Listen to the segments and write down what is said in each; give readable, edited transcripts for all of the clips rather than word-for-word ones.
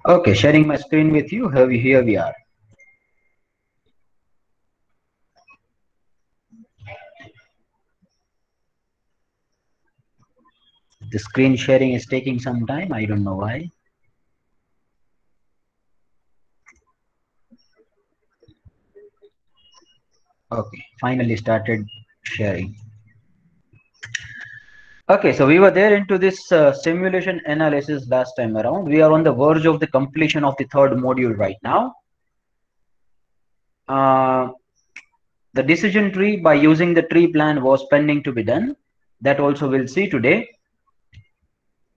Okay, sharing my screen with you. Here we are. The screen sharing is taking some time. I don't know why. Okay, finally started sharing. Okay, so we were there into this simulation analysis last time around. We are on the verge of the completion of the third module right now. Uh, the decision tree by using the tree plan was pending to be done. That also we'll see today.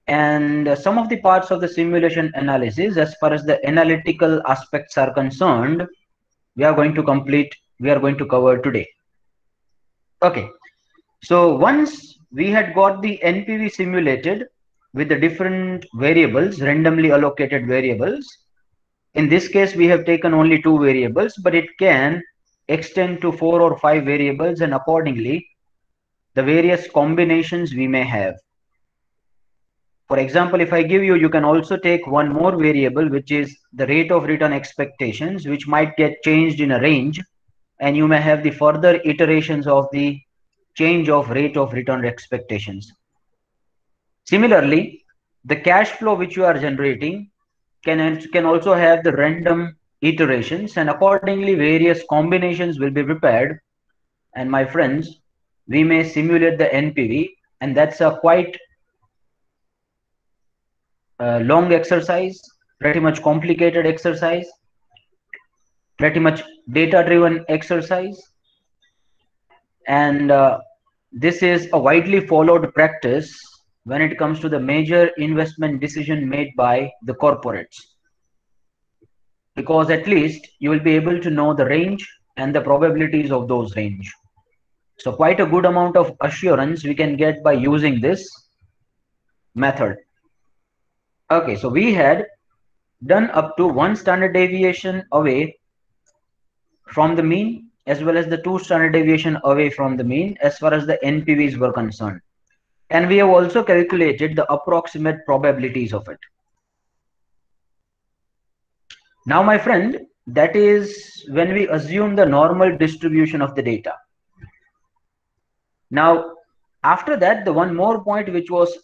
And some of the parts of the simulation analysis, as far as the analytical aspects are concerned, we are going to cover today. Okay, so once we had got the NPV simulated with the different variables, randomly allocated variables. In this case, we have taken only 2 variables, but it can extend to 4 or 5 variables, and accordingly, the various combinations we may have. For example, if I give you, you can also take one more variable, which is the rate of return expectations, which might get changed in a range, and you may have the further iterations of the change of rate of return expectations. Similarly, the cash flow which you are generating can also have the random iterations, and accordingly various combinations will be prepared. And my friends, we may simulate the NPV, and that's a quite long exercise, pretty much complicated exercise, pretty much data driven exercise. And this is a widely followed practice when it comes to the major investment decision made by the corporates, because at least you will be able to know the range and the probabilities of those range. So quite a good amount of assurance we can get by using this method. Okay, so we had done up to 1 standard deviation away from the mean, as well as the 2 standard deviation away from the mean as far as the NPVs were concerned. And we have also calculated the approximate probabilities of it. Now, my friend, that is when we assume the normal distribution of the data. Now, after that, the one more point which was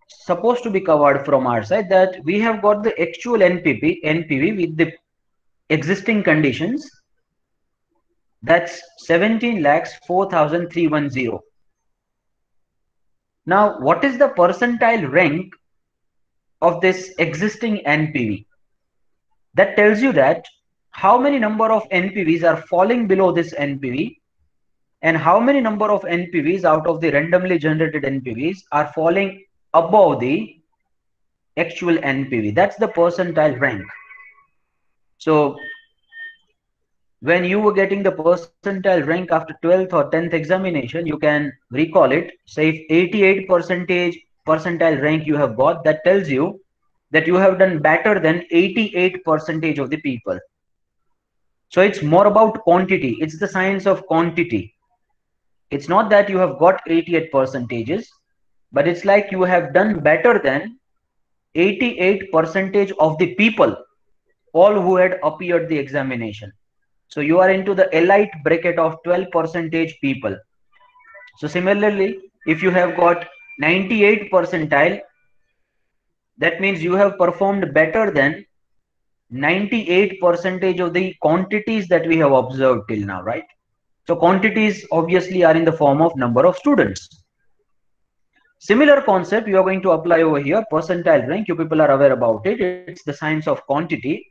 supposed to be covered from our side, that we have got the actual NPV with the existing conditions. That's 17,04,310. Now, what is the percentile rank of this existing NPV? That tells you that how many number of NPVs are falling below this NPV, and how many number of NPVs out of the randomly generated NPVs are falling above the actual NPV. That's the percentile rank. So when you were getting the percentile rank after 12th or 10th examination, you can recall it. Say if 88 percentile rank you have got, that tells you that you have done better than 88% of the people. So it's more about quantity. It's the science of quantity. It's not that you have got 88 percentages, but it's like you have done better than 88% of the people, all who had appeared the examination. So you are into the elite bracket of 12% people. So similarly, if you have got 98 percentile, that means you have performed better than 98% of the quantities that we have observed till now, right? So quantities obviously are in the form of number of students. Similar concept you are going to apply over here, percentile rank. You people are aware about it. It's the science of quantity.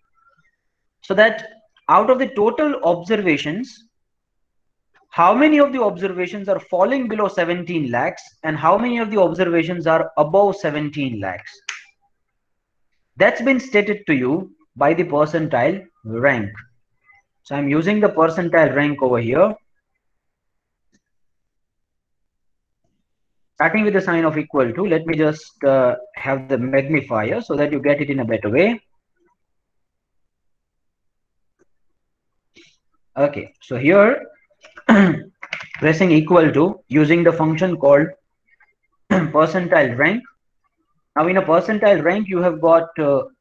So that out of the total observations, how many of the observations are falling below 17 lakhs and how many of the observations are above 17 lakhs? That's been stated to you by the percentile rank. So I'm using the percentile rank over here, starting with the sign of equal to. Let me just have the magnifier so that you get it in a better way. Okay, so here pressing equal to using the function called percentile rank. Now in a percentile rank, you have got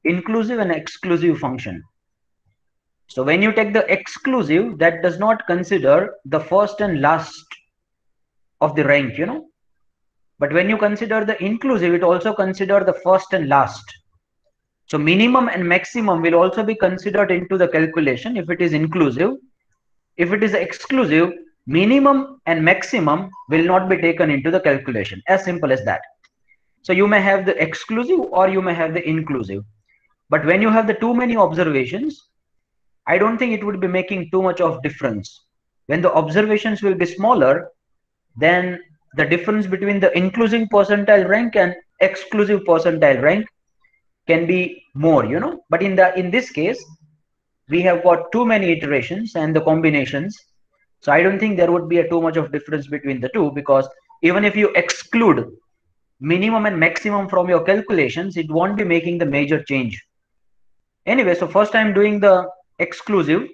inclusive and exclusive function. So when you take the exclusive, that does not consider the first and last of the rank, you know. But when you consider the inclusive, it also consider the first and last. So minimum and maximum will also be considered into the calculation if it is inclusive. If it is exclusive, minimum and maximum will not be taken into the calculation. As simple as that. So you may have the exclusive or you may have the inclusive. But when you have the too many observations, I don't think it would be making too much of difference. When the observations will be smaller, then the difference between the inclusive percentile rank and exclusive percentile rank can be more, you know. But in this case, we have got too many iterations and the combinations. So I don't think there would be a too much of difference between the two, because even if you exclude minimum and maximum from your calculations, it won't be making the major change. Anyway, so first I'm doing the exclusive.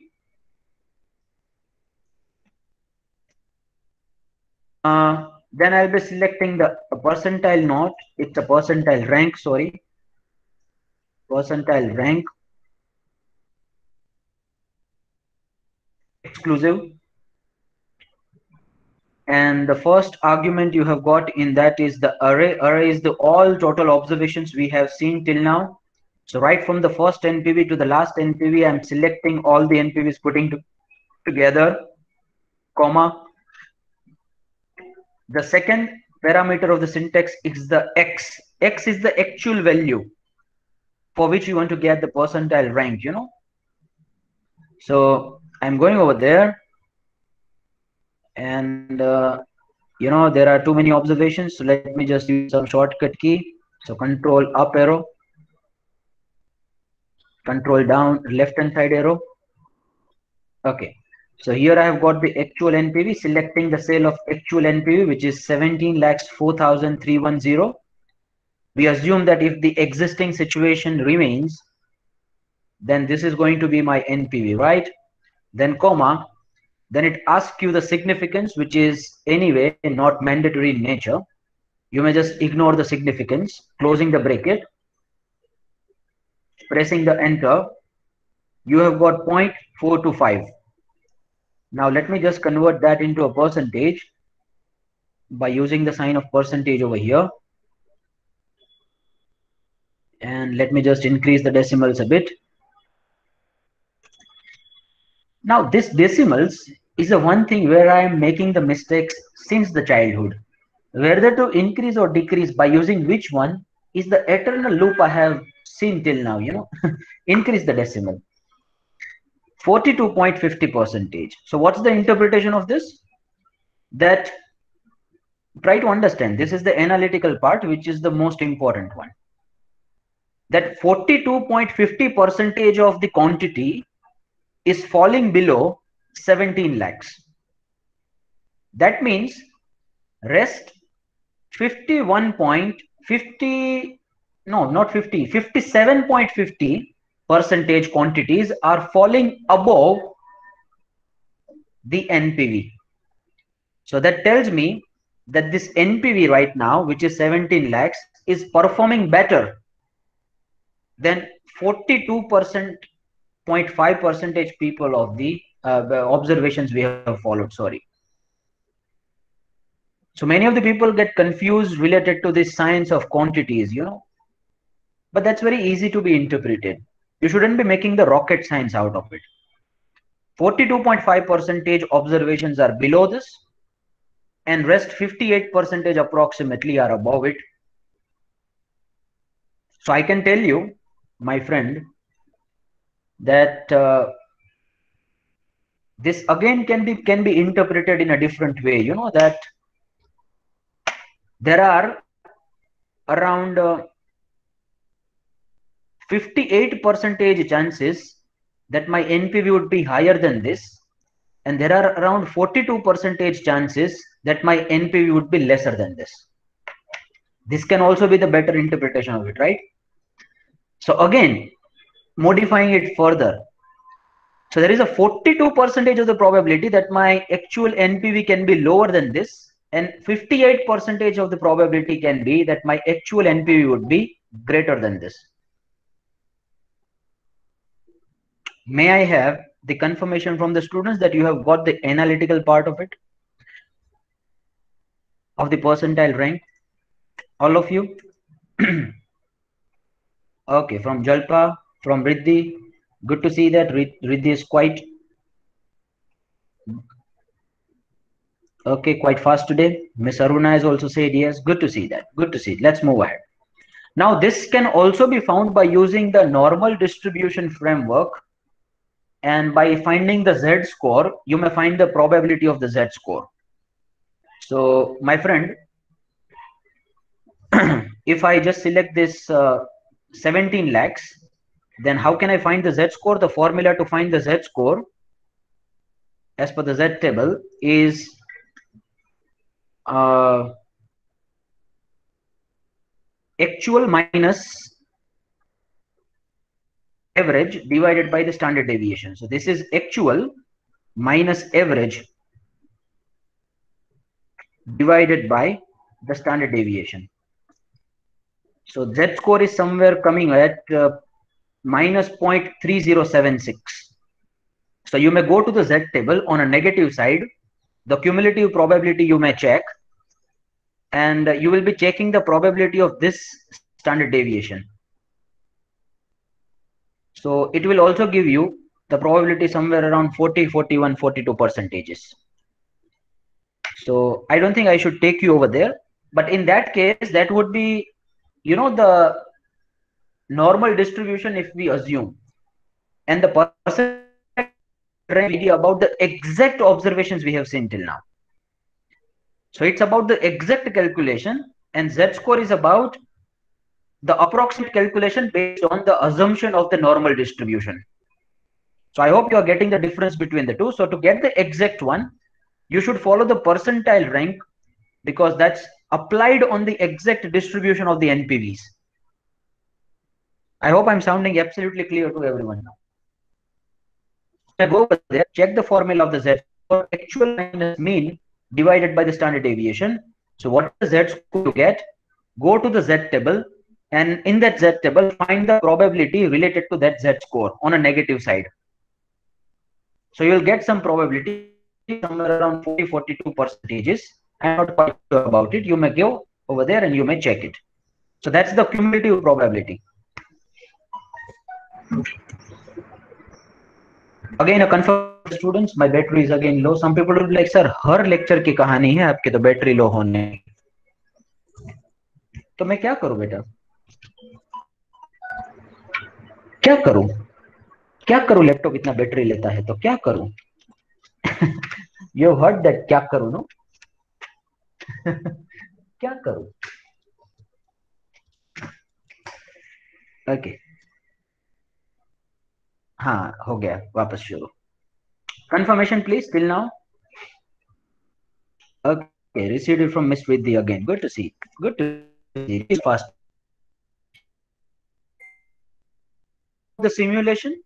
Then I'll be selecting the percentile not, it's a percentile rank, sorry. Percentile rank, exclusive. And the first argument you have got in that is the array. Array is the all total observations we have seen till now. So right from the first NPV to the last NPV, I'm selecting all the NPVs, putting together, comma. The second parameter of the syntax is the X. X is the actual value for which you want to get the percentile rank, you know. So I'm going over there, and you know, there are too many observations, so let me just use some shortcut key. So control up arrow, control down left hand side arrow. Okay, so here I have got the actual NPV, selecting the sale of actual NPV, which is 17,04,310. We assume that if the existing situation remains, then this is going to be my NPV, right? Then comma, then it asks you the significance, which is anyway not mandatory in nature. You may just ignore the significance, closing the bracket, pressing the enter. You have got 0.425. Now let me just convert that into a percentage by using the sign of percentage over here. And let me just increase the decimals a bit. Now this decimals is the one thing where I am making the mistakes since the childhood. Whether to increase or decrease by using which one is the eternal loop I have seen till now, you know. Increase the decimal. 42.50%. So what's the interpretation of this? That try to understand, this is the analytical part, which is the most important one. That 42.50% of the quantity is falling below 17 lakhs. That means rest 51.50, no, not 50, 57.50% quantities are falling above the NPV. So that tells me that this NPV right now, which is 17 lakhs, is performing better than 42.5% people of the observations we have followed. Sorry. So many of the people get confused related to this science of quantities, you know, but that's very easy to be interpreted. You shouldn't be making the rocket science out of it. 42.5% observations are below this, and rest 58% approximately are above it. So I can tell you, my friend, that this again can be interpreted in a different way. You know that there are around 58% chances that my NPV would be higher than this, and there are around 42% chances that my NPV would be lesser than this. This can also be the better interpretation of it, right? So again, modifying it further. So there is a 42% of the probability that my actual NPV can be lower than this, and 58% of the probability can be that my actual NPV would be greater than this. May I have the confirmation from the students that you have got the analytical part of it, of the percentile rank, all of you? Okay, from Jalpa, from Riddhi, good to see that Riddhi is quite okay, quite fast today. Miss Aruna has also said yes. Good to see that. Good to see. Let's move ahead. Now, this can also be found by using the normal distribution framework, and by finding the z-score, you may find the probability of the z-score. So, my friend, if I just select this 17 lakhs, then how can I find the z-score? The formula to find the z-score as per the z table is actual minus average divided by the standard deviation. So this is actual minus average divided by the standard deviation. So Z score is somewhere coming at minus 0.3076. So you may go to the Z table on a negative side. The cumulative probability you may check, and you will be checking the probability of this standard deviation. So it will also give you the probability somewhere around 40, 41, 42 percentages. So I don't think I should take you over there, but in that case, that would be, you know, the normal distribution if we assume, and the percent about the exact observations we have seen till now. So it's about the exact calculation, and z-score is about the approximate calculation based on the assumption of the normal distribution. So I hope you are getting the difference between the two. So to get the exact one, you should follow the percentile rank, because that's applied on the exact distribution of the NPVs. I hope I'm sounding absolutely clear to everyone now. So go over there, check the formula of the z-score, actual minus mean divided by the standard deviation. So what is the z-score you get? Go to the z table, and in that z table, find the probability related to that z-score on a negative side. So you'll get some probability somewhere around 40, 42 percentages. I'm not quite sure about it. You may go over there and you may check it. So that's the cumulative probability. Again, a confirm students, my battery is again low. Some people will be like, sir, her lecture की कहानी है आपके तो battery low होने. तो मैं क्या करूं बेटा? क्या करूं? क्या करूं? लैपटॉप इतना बैटरी लेता है तो क्या करूं? You heard that क्या करूं no? क्या करूं? Okay. हाँ हो गया वापस शुरू. Confirmation please till now. Okay, received it from Miss Vidhi again. Good to see. Good to see. It's fast. The simulation,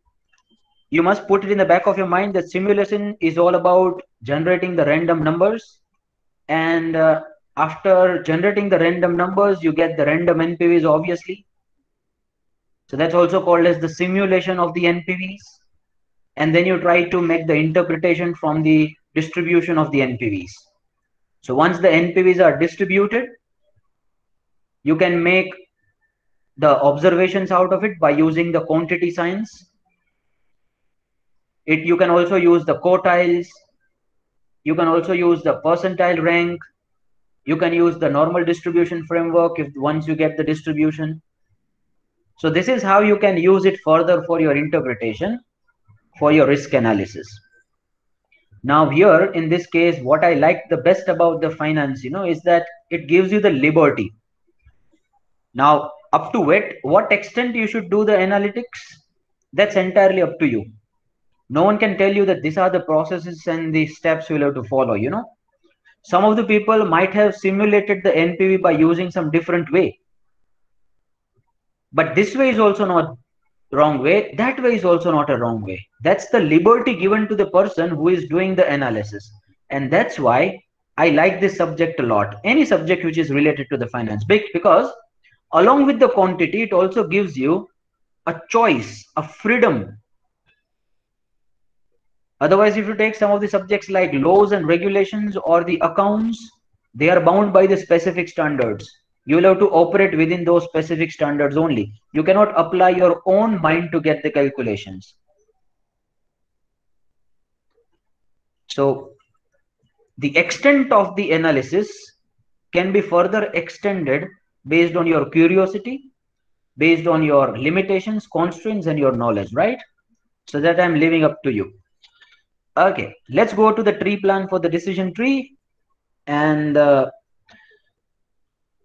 you must put it in the back of your mind that simulation is all about generating the random numbers, and after generating the random numbers you get the random NPVs obviously. So that's also called as the simulation of the NPVs, and then you try to make the interpretation from the distribution of the NPVs. So once the NPVs are distributed, you can make the observations out of it by using the quantity signs. You can also use the quartiles. You can also use the percentile rank. You can use the normal distribution framework if once you get the distribution. So this is how you can use it further for your interpretation, for your risk analysis. Now here in this case, what I like the best about the finance, is that it gives you the liberty. Now up to what extent you should do the analytics, that's entirely up to you. No one can tell you that these are the processes and the steps you'll have to follow. Some of the people might have simulated the NPV by using some different way, but this way is also not wrong way. That way is also not a wrong way. That's the liberty given to the person who is doing the analysis, and that's why I like this subject a lot. Any subject which is related to the finance, because along with the quantity, it also gives you a choice, a freedom. Otherwise, if you take some of the subjects like laws and regulations or the accounts, they are bound by the specific standards. You will have to operate within those specific standards only. You cannot apply your own mind to get the calculations. So the extent of the analysis can be further extended based on your curiosity, based on your limitations, constraints, and your knowledge, right? So that I'm leaving up to you. Okay, let's go to the tree plan for the decision tree. And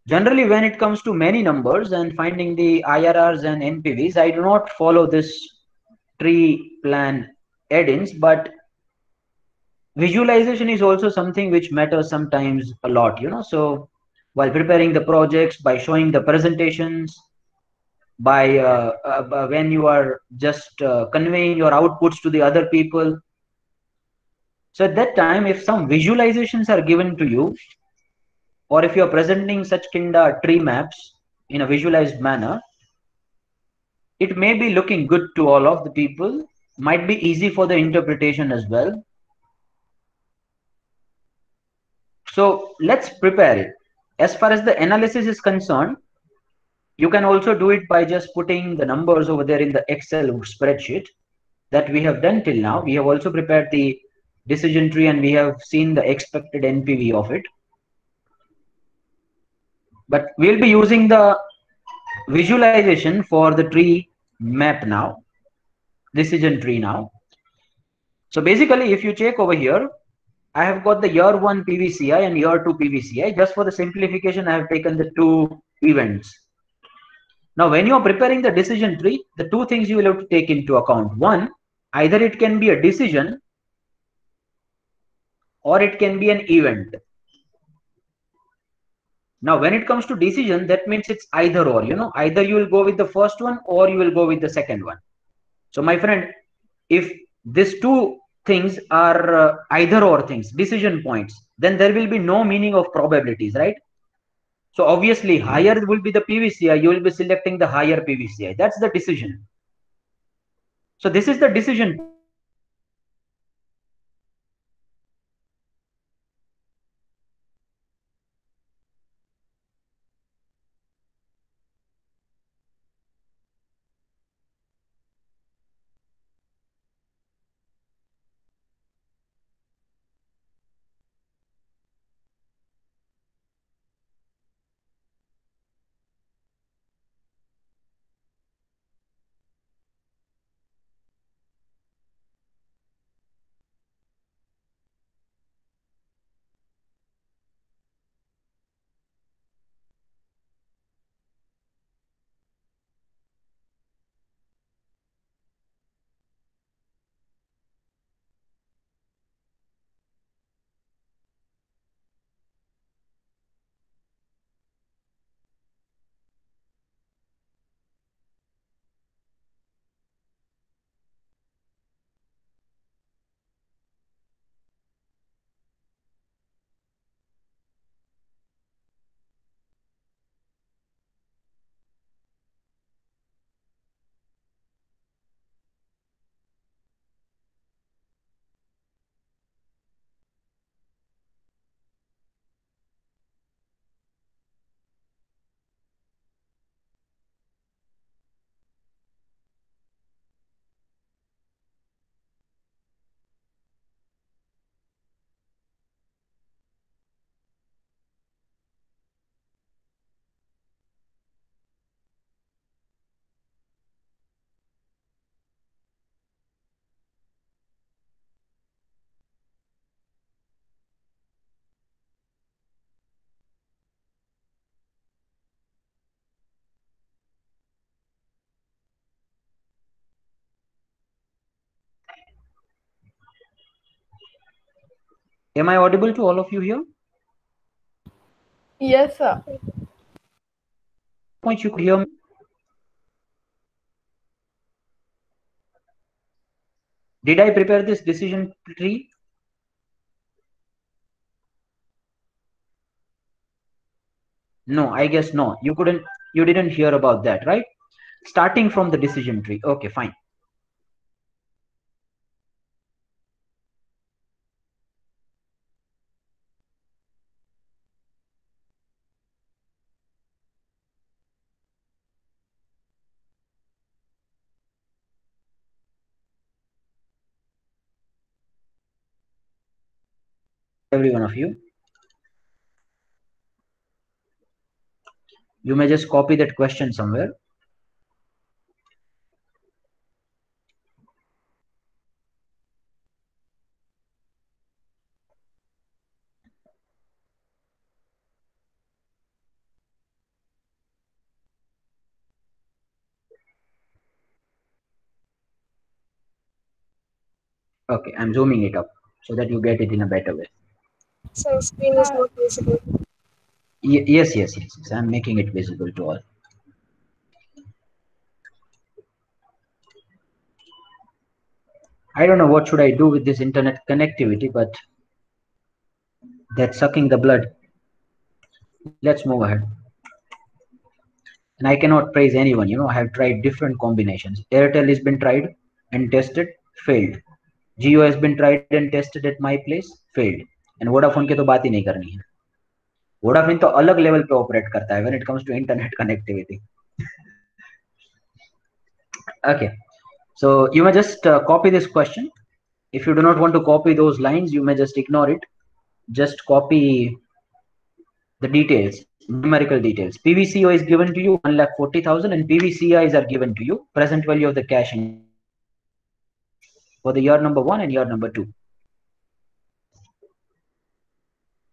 generally, when it comes to many numbers and finding the IRRs and NPVs, I do not follow this tree plan add-ins, but visualization is also something which matters sometimes a lot, So while preparing the projects, by showing the presentations, by when you are just conveying your outputs to the other people. So at that time, if some visualizations are given to you, or if you are presenting such kinda tree maps in a visualized manner, it may be looking good to all of the people, might be easy for the interpretation as well. So let's prepare it. As far as the analysis is concerned, you can also do it by just putting the numbers over there in the Excel spreadsheet that we have done till now. We have also prepared the decision tree and we have seen the expected NPV of it. But we'll be using the visualization for the tree map now, decision tree now. So basically, if you check over here, I have got the year 1 PVCI and year 2 PVCI. Just for the simplification, I have taken the two events. Now, when you are preparing the decision tree, the two things you will have to take into account. One, either it can be a decision or it can be an event. Now, when it comes to decision, that means it's either or, either you will go with the first one or you will go with the second one. So, my friend, if these two things are either or things, decision points, then there will be no meaning of probabilities, right? So, obviously, higher will be the PVCI, you will be selecting the higher PVCI. That's the decision. So, this is the decision. Am I audible to all of you here? Yes, sir. Point you could hear me. Did I prepare this decision tree? No, I guess no, you didn't hear about that, right? Starting from the decision tree. Okay, fine. Every one of you, you may just copy that question somewhere. Okay, I'm zooming it up so that you get it in a better way. So screen is not visible. Yes, yes, yes, yes, I'm making it visible to all. I don't know what should I do with this internet connectivity, but that's sucking the blood. Let's move ahead. And I cannot praise anyone. I have tried different combinations. Airtel has been tried and tested, failed. Jio has been tried and tested at my place, failed. And Vodafone की तो बात ही नहीं करनी है. Vodafone तो अलग level पे operate करता है when it comes to internet connectivity. Okay, so you may just copy this question. If you do not want to copy those lines, you may just ignore it. Just copy the details, numerical details. PVCO is given to you 1,40,000 and PVCIs are given to you, present value of the cash in for the year number 1 and year number 2.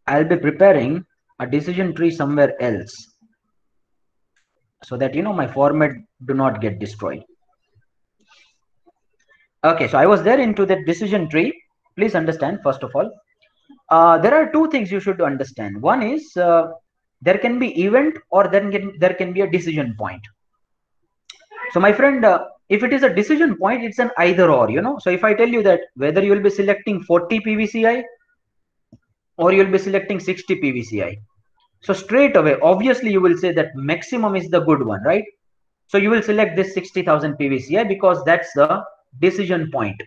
I'll be preparing a decision tree somewhere else so that my format do not get destroyed. Okay, so I was there into that decision tree. Please understand, first of all, there are two things you should understand. One is there can be event or there can be a decision point. So my friend, if it is a decision point, it's an either or. So if I tell you that whether you will be selecting 40 PVCI or you'll be selecting 60 PVCI, so straight away, obviously you will say that maximum is the good one, right? So you will select this 60,000 PVCI because that's the decision point.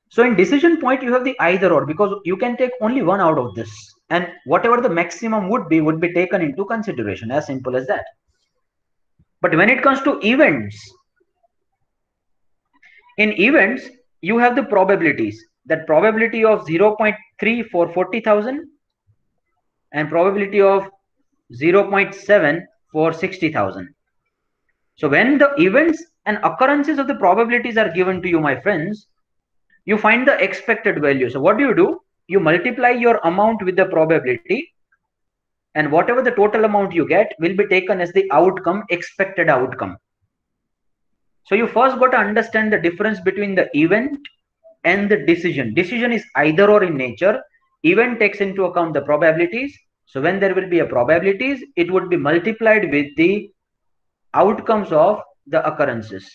So in decision point, you have the either or because you can take only one out of this. And whatever the maximum would be taken into consideration. As simple as that. But when it comes to events, in events, you have the probabilities. That probability of 0.3 for 40,000 and probability of 0.7 for 60,000. So when the events and occurrences of the probabilities are given to you, my friends, you find the expected value. So what do? You multiply your amount with the probability, and whatever the total amount you get will be taken as the outcome, expected outcome. So you first got to understand the difference between the event and the decision. Decision is either or in nature. Event takes into account the probabilities. So when there will be a probabilities, it would be multiplied with the outcomes of the occurrences.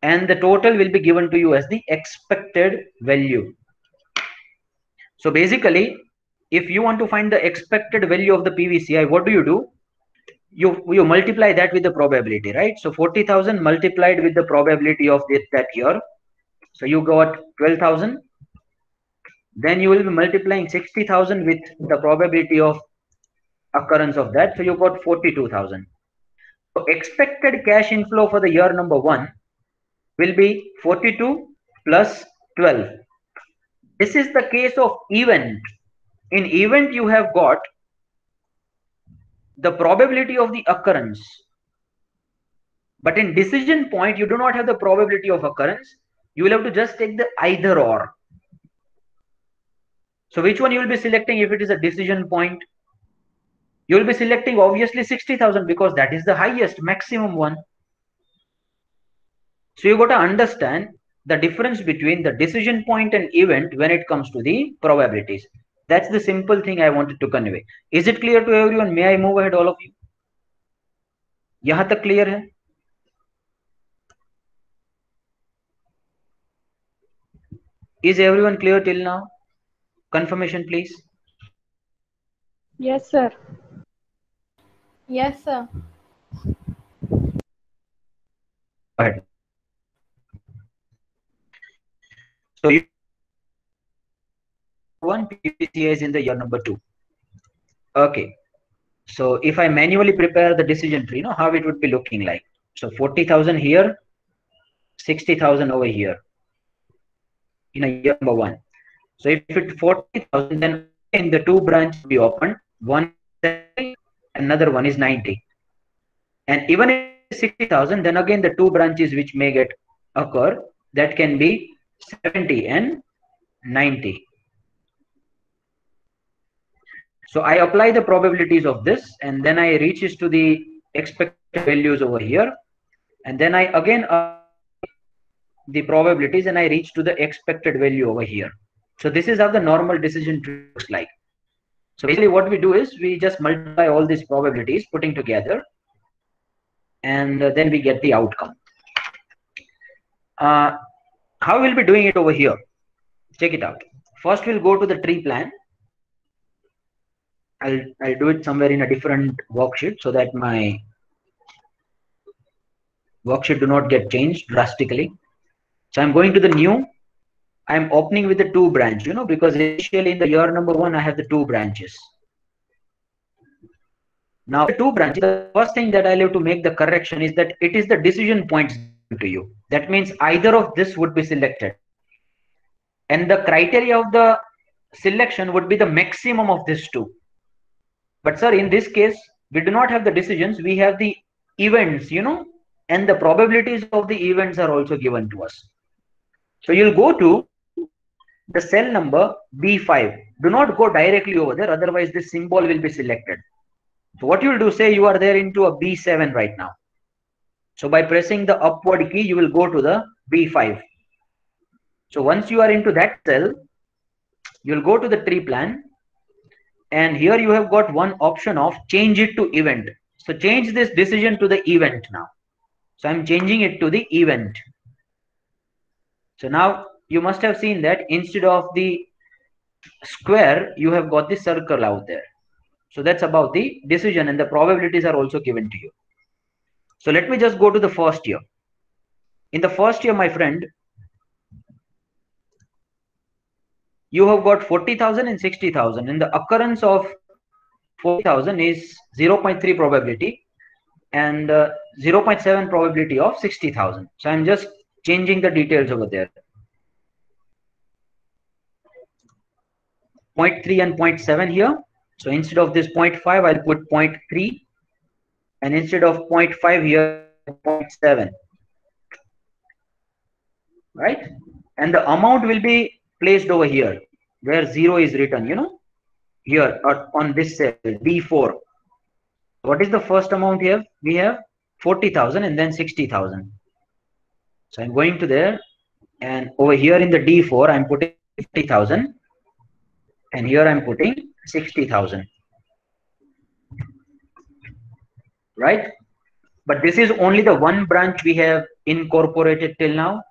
And the total will be given to you as the expected value. So basically, if you want to find the expected value of the PVCI, what do? You multiply that with the probability, right? So 40,000 multiplied with the probability of that year. So you got 12,000. Then you will be multiplying 60,000 with the probability of occurrence of that. So you got 42,000. So expected cash inflow for the year number 1 will be 42 plus 12. This is the case of event. In event, you have got the probability of the occurrence. But in decision point, you do not have the probability of occurrence. You will have to just take the either or. So which one you will be selecting if it is a decision point? You will be selecting obviously 60,000 because that is the highest maximum one. So you got to understand the difference between the decision point and event when it comes to the probabilities. That's the simple thing I wanted to convey. Is it clear to everyone? May I move ahead, all of you? यहाँ तक clear है? Is everyone clear till now? Confirmation, please. Yes, sir. Yes, sir. Go ahead. So you one PVCA is in the year number 2. Okay. So if I manually prepare the decision tree, how it would be looking like. So 40,000 here, 60,000 over here in a year number 1. So if it's 40,000, then again the 2 branches will be opened. One is 70, another one is 90. And even if it is 60,000, then again the 2 branches which may get occur, that can be 70 and 90. So I apply the probabilities of this, and then I reaches to the expected values over here, and then I again the probabilities and I reach to the expected value over here. So this is how the normal decision tree looks like. So basically what we do is we just multiply all these probabilities putting together, and then we get the outcome. How we'll be doing it over here? Check it out. First we'll go to the tree plan. I'll do it somewhere in a different worksheet so that my worksheet do not get changed drastically. So I'm going to the new. I'm opening with the 2 branch, because initially in the year number 1 I have the 2 branches. Now the 2 branches, the first thing that I'll have to make the correction is that it is the decision points to you. That means either of this would be selected, and the criteria of the selection would be the maximum of these 2. But sir, in this case we do not have the decisions, we have the events, and the probabilities of the events are also given to us. So you'll go to the cell number B5. Do not go directly over there, otherwise this symbol will be selected. So what you will do, say you are there into a B7 right now. So by pressing the upward key, you will go to the B5. So once you are into that cell, you will go to the tree plan, and here you have got one option of change it to event. So change this decision to the event now. So I'm changing it to the event. So now you must have seen that instead of the square, you have got the circle out there. So that's about the decision, and the probabilities are also given to you. So let me just go to the first year. In the first year, my friend, you have got 40,000 and 60,000, and the occurrence of 40,000 is 0.3 probability and 0.7 probability of 60,000. So I'm just changing the details over there. 0.3 and 0.7 here. So instead of this 0.5, I'll put 0.3, and instead of 0.5 here, 0.7. Right? And the amount will be placed over here where 0 is written, here on this cell B4. What is the first amount here? We have 40,000 and then 60,000. So I'm going to there, and over here in the D4 I'm putting 50,000, and here I'm putting 60,000. Right? But this is only the one branch we have incorporated till now.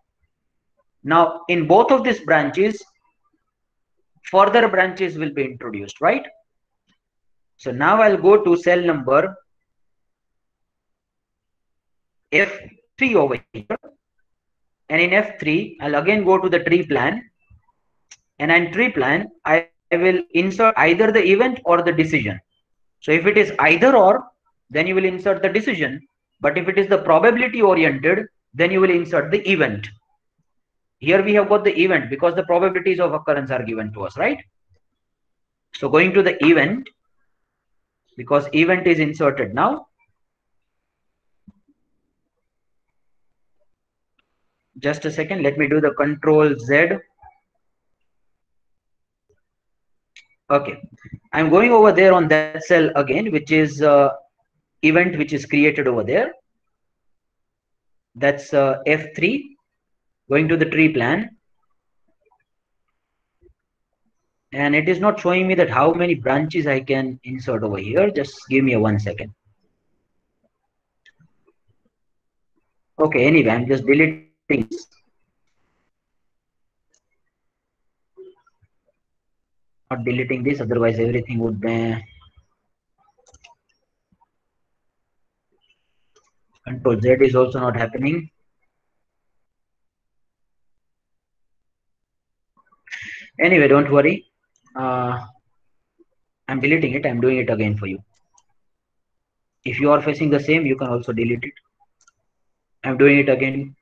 Now in both of these branches, further branches will be introduced, right? So now I'll go to cell number F3 over here, and in F3 I'll again go to the tree plan, and in tree plan I will insert either the event or the decision. So if it is either or, then you will insert the decision, but if it is the probability oriented, then you will insert the event. Here we have got the event because the probabilities of occurrence are given to us, right? So going to the event, because event is inserted now. Just a second, let me do the Control Z. Okay, I'm going over there on that cell again, which is event which is created over there. That's F3. Going to the tree plan, and it is not showing me that how many branches I can insert over here. Just give me a 1 second. Okay, anyway, I'm just deleting this. Not deleting this, otherwise everything would be. Control Z is also not happening. Anyway, don't worry. I'm deleting it. I'm doing it again for you. If you are facing the same, you can also delete it. I'm doing it again.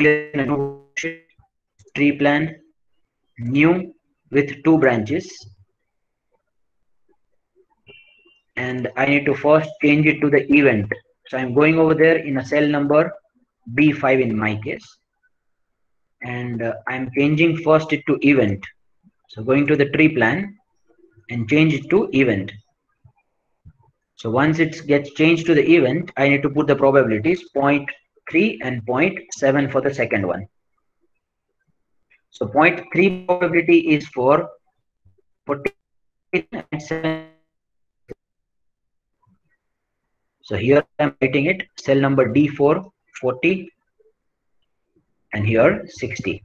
A new worksheet, tree plan, new with 2 branches. And I need to first change it to the event. So I'm going over there in a cell number B5 in my case. And I'm changing first it to event. So going to the tree plan and change it to event. So once it gets changed to the event, I need to put the probabilities 0.3 and 0.7 for the second one. So 0.3 probability is for 40 and 7. So here I'm writing it, cell number D4, 40, and here 60.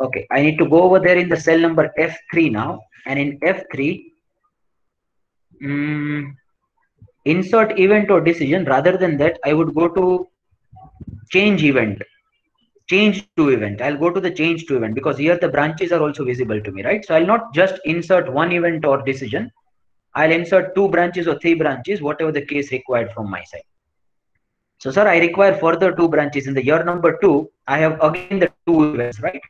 Okay, I need to go over there in the cell number F3 now, and in F3, insert event or decision. Rather than that, I would go to change event. Change to event. I'll go to the change to event because here the branches are also visible to me, right? So I'll not just insert one event or decision. I'll insert 2 branches or 3 branches, whatever the case required from my side. So sir, I require further 2 branches. In the year number 2, I have again the 2 events, right?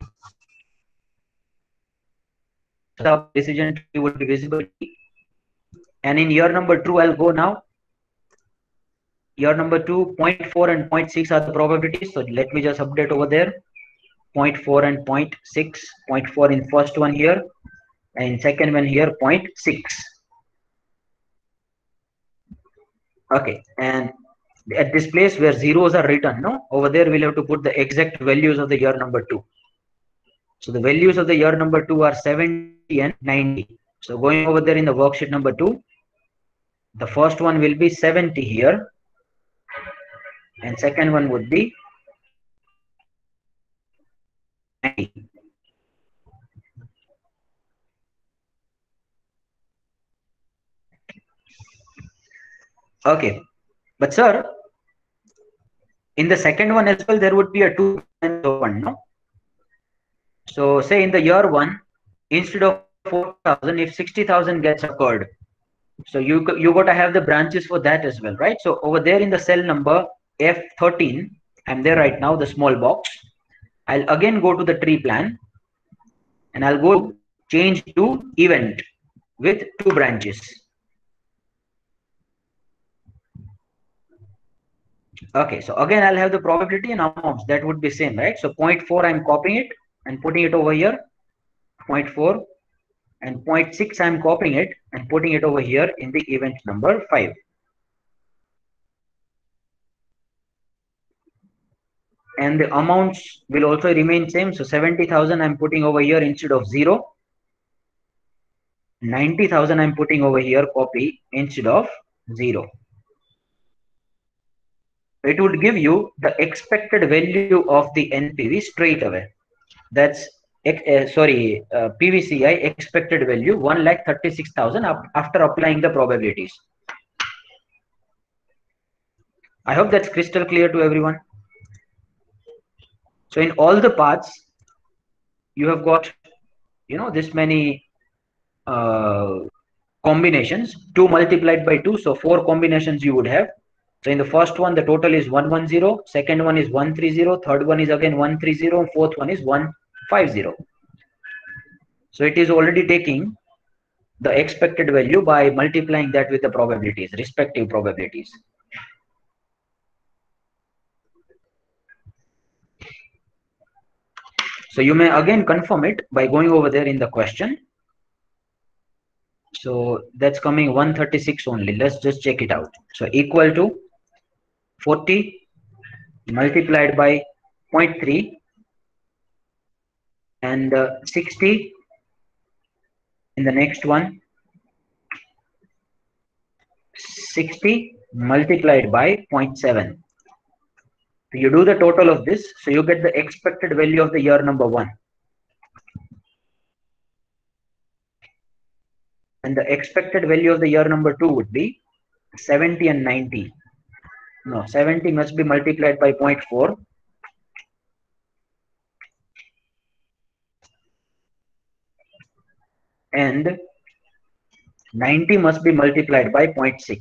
So the decision tree would be visible. And in year number 2, I'll go now. Year number 2, 0.4 and 0.6 are the probabilities. So let me just update over there. 0.4 and 0.6. 0.4 in first one here. And in second one here, 0.6. Okay. And at this place where zeros are written, no, over there we'll have to put the exact values of the year number 2. So the values of the year number 2 are 70 and 90. So going over there in the worksheet number 2, the first one will be 70 here, and second one would be 90. Okay, but sir, in the second one as well, there would be a 2 one, no? So say in the year 1, instead of 4,000, if 60,000 gets occurred, so you got to have the branches for that as well, right? So over there in the cell number F13, I'm there right now, the small box. I'll again go to the tree plan, and I'll go change to event with 2 branches. Okay, so again I'll have the probability and amounts that would be same, right? So 0.4 I'm copying it and putting it over here, 0.4, and 0.6 I'm copying it and putting it over here in the event number 5. And the amounts will also remain same. So 70,000 I'm putting over here instead of 0. 90,000 I'm putting over here copy instead of 0. It would give you the expected value of the NPV straight away. That's PVCI expected value 1,36,000 after applying the probabilities. I hope that's crystal clear to everyone. So in all the paths, you have got, this many combinations, 2 multiplied by 2, so 4 combinations you would have. So in the first one, the total is 110, second one is 130, third one is again 130, fourth one is 150. So it is already taking the expected value by multiplying that with the probabilities, respective probabilities. So you may again confirm it by going over there in the question. So that's coming 136 only. Let's just check it out. So equal to 40 multiplied by 0.3 and 60 in the next one. 60 multiplied by 0.7. So you do the total of this, so you get the expected value of the year number 1. And the expected value of the year number 2 would be 70 and 90. No, 70 must be multiplied by 0.4. And 90 must be multiplied by 0.6.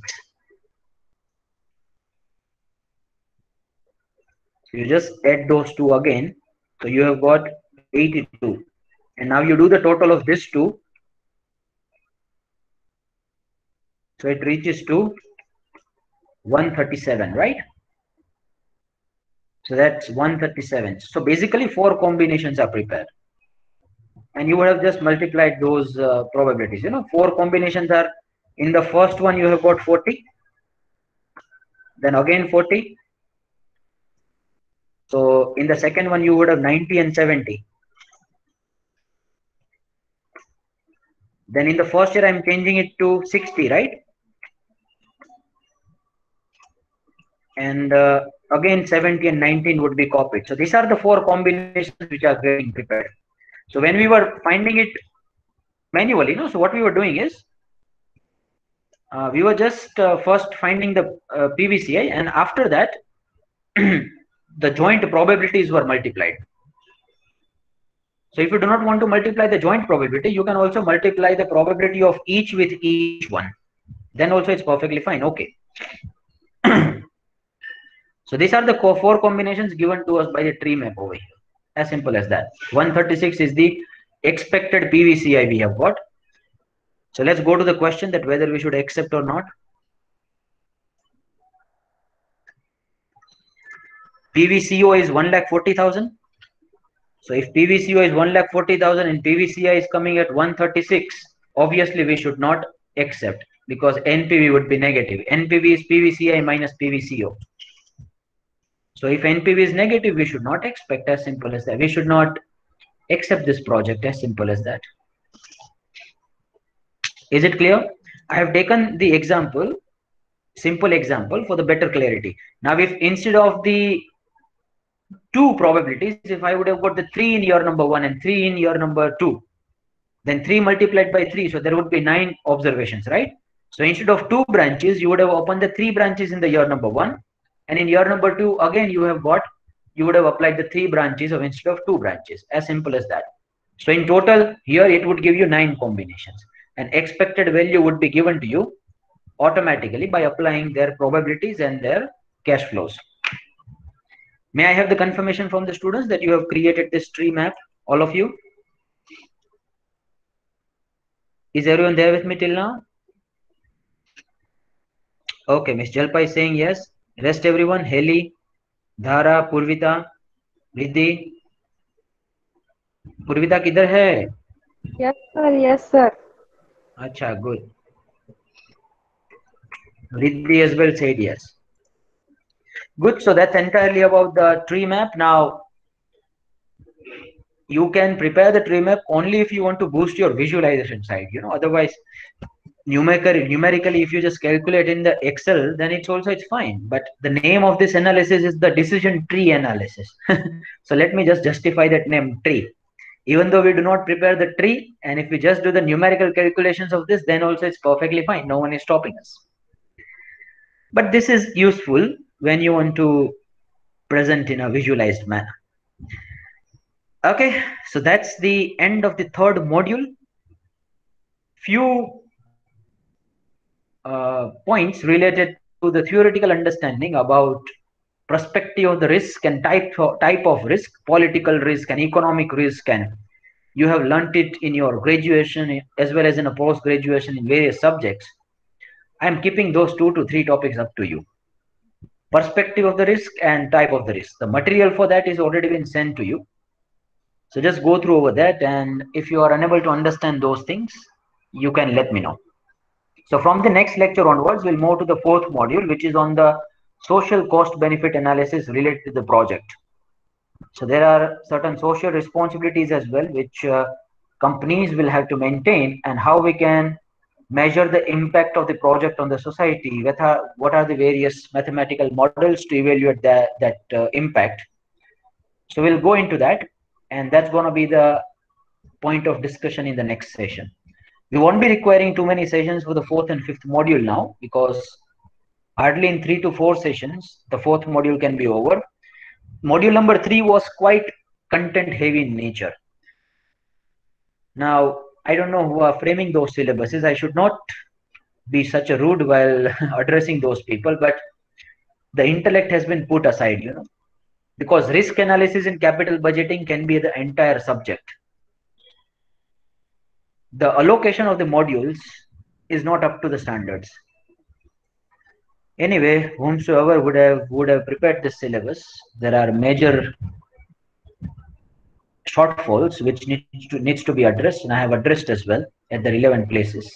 So you just add those two again. So you have got 82. And now you do the total of this two. So it reaches to 137, right? So that's 137. So basically 4 combinations are prepared. And you would have just multiplied those probabilities. 4 combinations are, in the first one you have got 40. Then again 40. So in the second one you would have 90 and 70. Then in the first year I'm changing it to 60, right? And again 70 and 19 would be copied. So these are the 4 combinations which are getting prepared. So when we were finding it manually, so what we were doing is we were just first finding the PVCI, and after that the joint probabilities were multiplied. So if you do not want to multiply the joint probability, you can also multiply the probability of each with each one. Then also it's perfectly fine. Okay. So these are the 4 combinations given to us by the tree map over here. As simple as that. 136 is the expected PVCI we have got. So let's go to the question that whether we should accept or not. PVCO is 1,40,000. So if PVCO is 1,40,000 and PVCI is coming at 136, obviously we should not accept, because NPV would be negative. NPV is PVCI minus PVCO. So if NPV is negative, we should not expect, as simple as that. We should not accept this project, as simple as that. Is it clear? I have taken the example, simple example, for the better clarity. Now if instead of the 2 probabilities, if I would have got the 3 in year number 1 and 3 in year number 2, then 3 multiplied by 3, so there would be 9 observations, right? So instead of 2 branches, you would have opened the 3 branches in the year number 1, and in year number 2 again you would have applied the 3 branches of instead of 2 branches. As simple as that. So in total here it would give you 9 combinations, and expected value would be given to you automatically by applying their probabilities and their cash flows. May I have the confirmation from the students that you have created this tree map, all of you? Is everyone there with me till now? Okay, Miss Jalpa is saying yes. Rest everyone, Heli, Dhara, Purvita, Riddhi. Purvita किधर है? Yes, sir. Yes, sir. अच्छा, good. Riddhi as well said yes. Good, so that's entirely about the tree map. Now, you can prepare the tree map only if you want to boost your visualization side, otherwise numerically if you just calculate in the Excel, then it's fine. But the name of this analysis is the decision tree analysis. So let me just justify that name, tree. Even though we do not prepare the tree, and if we just do the numerical calculations of this, then also it's perfectly fine. No one is stopping us. But this is useful when you want to present in a visualized manner. Okay, so that's the end of the 3rd module. Few points related to the theoretical understanding about perspective of the risk and type of risk, political risk and economic risk, and you have learnt it in your graduation as well as in a post graduation in various subjects. I am keeping those 2 to 3 topics up to you. Perspective of the risk and type of the risk. The material for that is already been sent to you. So just go through over that, and if you are unable to understand those things, you can let me know. So from the next lecture onwards, we'll move to the 4th module, which is on the social cost benefit analysis related to the project. So there are certain social responsibilities as well, which companies will have to maintain, and how we can measure the impact of the project on the society, what are the various mathematical models to evaluate that impact. So we'll go into that, and that's going to be the point of discussion in the next session. We won't be requiring too many sessions for the fourth and fifth module now, because hardly in 3 to 4 sessions the fourth module can be over. Module number 3 was quite content heavy in nature. Now, I don't know who are framing those syllabuses. I should not be such a rude while addressing those people, but the intellect has been put aside, because risk analysis in capital budgeting can be the entire subject. The allocation of the modules is not up to the standards. Anyway, whomsoever would have prepared this syllabus, there are major shortfalls which needs to be addressed, and I have addressed as well at the relevant places.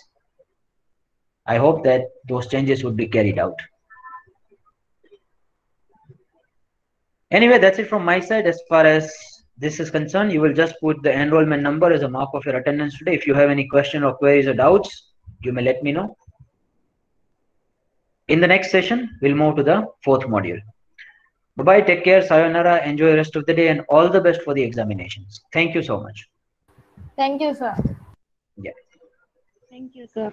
I hope that those changes would be carried out. Anyway, that's it from my side. As far as this is concerned, you will just put the enrollment number as a mark of your attendance today. If you have any question or queries or doubts, you may let me know. In the next session, we'll move to the fourth module. Bye-bye, take care, sayonara, enjoy the rest of the day, and all the best for the examinations. Thank you so much. Thank you, sir. Yeah. Thank you, sir.